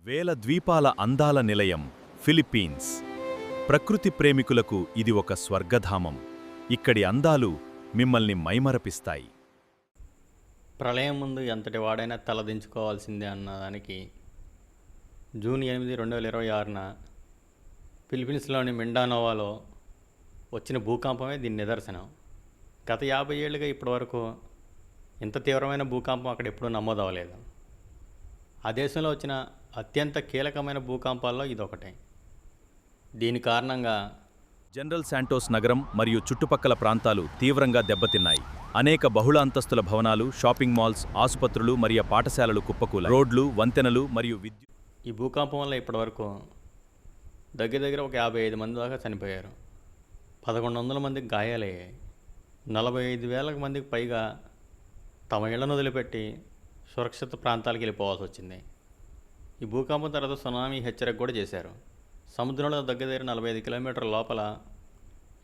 వేల ద్వీపాల అందాల నిలయం ఫిలిప్పీన్స్. ప్రకృతి ప్రేమికులకు ఇది ఒక స్వర్గధామం. ఇక్కడి అందాలు మిమ్మల్ని మైమరపిస్తాయి. ప్రళయం ముందు ఎంతటి వాడైనా తలదించుకోవాల్సిందే అన్నదానికి జూన్ 8, 2026న ఫిలిప్పీన్స్లోని మిండానోవాలో వచ్చిన భూకంపమే దీని నిదర్శనం. గత 50 ఏళ్ళుగా ఇప్పటివరకు ఇంత తీవ్రమైన భూకంపం అక్కడ ఎప్పుడూ నమోదవలేదు. ఆ దేశంలో వచ్చిన అత్యంత కీలకమైన భూకంపాల్లో ఇదొకటే. దీని కారణంగా జనరల్ శాంటోస్ నగరం మరియు చుట్టుపక్కల ప్రాంతాలు తీవ్రంగా దెబ్బతిన్నాయి. అనేక బహుళ అంతస్తుల భవనాలు, షాపింగ్ మాల్స్, ఆసుపత్రులు మరియు పాఠశాలలు కుప్పకూలాయి. రోడ్లు, వంతెనలు మరియు విద్యుత్. ఈ భూకంపం వల్ల ఇప్పటివరకు దగ్గర ఒక 55 మంది దాకా చనిపోయారు. 1100 మందికి గాయాలయ్యాయి. 45,000 మందికి పైగా తమ ఇళ్లను వదిలిపెట్టి సురక్షిత ప్రాంతాలకు వెళ్ళిపోవాల్సి వచ్చింది. ఈ భూకంపం తర్వాత సునామీ హెచ్చరిక కూడా చేశారు. సముద్రంలో దగ్గర 45 కిలోమీటర్ల లోపల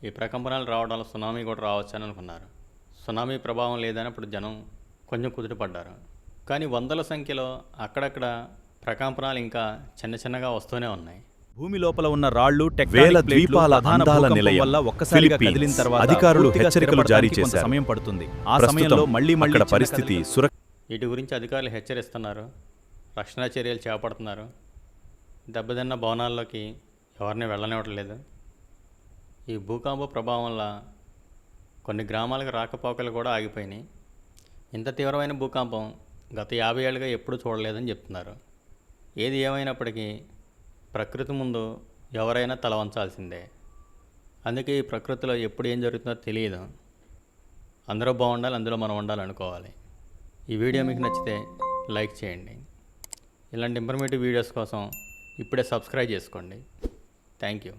ఈ ప్రకంపనాలు రావడం వల్ల సునామీ కూడా రావచ్చని అనుకున్నారు. సునామీ ప్రభావం లేదని అప్పుడు జనం కొంచెం కుదుటపడ్డారు. కానీ వందల సంఖ్యలో అక్కడక్కడ ప్రకంపనాలు ఇంకా చిన్నగా వస్తూనే ఉన్నాయి. భూమి లోపల ఉన్న రాళ్లు, వేల ద్వీపాల అందాల నిలయం వల్ల ఒక్కసారిగా కదిలిన తర్వాత అధికారులు హెచ్చరికలు జారీ చేశారు. సమయం పడుతుంది. ఆ సమయంలో మళ్లీ అక్కడ పరిస్థితి వీటి గురించి అధికారులు హెచ్చరిస్తున్నారు, రక్షణ చర్యలు చేపడుతున్నారు. దెబ్బతిన్న భవనాల్లోకి ఎవరిని వెళ్ళనివ్వట్లేదు. ఈ భూకంప ప్రభావం వల్ల కొన్ని గ్రామాలకు రాకపోకలు కూడా ఆగిపోయినాయి. ఇంత తీవ్రమైన భూకంపం గత 50 ఏళ్ళుగా ఎప్పుడూ చూడలేదని చెప్తున్నారు. ఏది ఏమైనప్పటికీ ప్రకృతి ముందు ఎవరైనా తల వంచాల్సిందే. అందుకే ఈ ప్రకృతిలో ఎప్పుడు ఏం జరుగుతుందో తెలియదు. అందరూ బాగుండాలి, అందులో మనం ఉండాలనుకోవాలి. ఈ వీడియో మీకు నచ్చితే లైక్ చేయండి. ఇలాంటి ఇన్ఫర్మేటివ్ వీడియోస్ కోసం ఇప్పుడే సబ్స్క్రైబ్ చేసుకోండి. Thank you.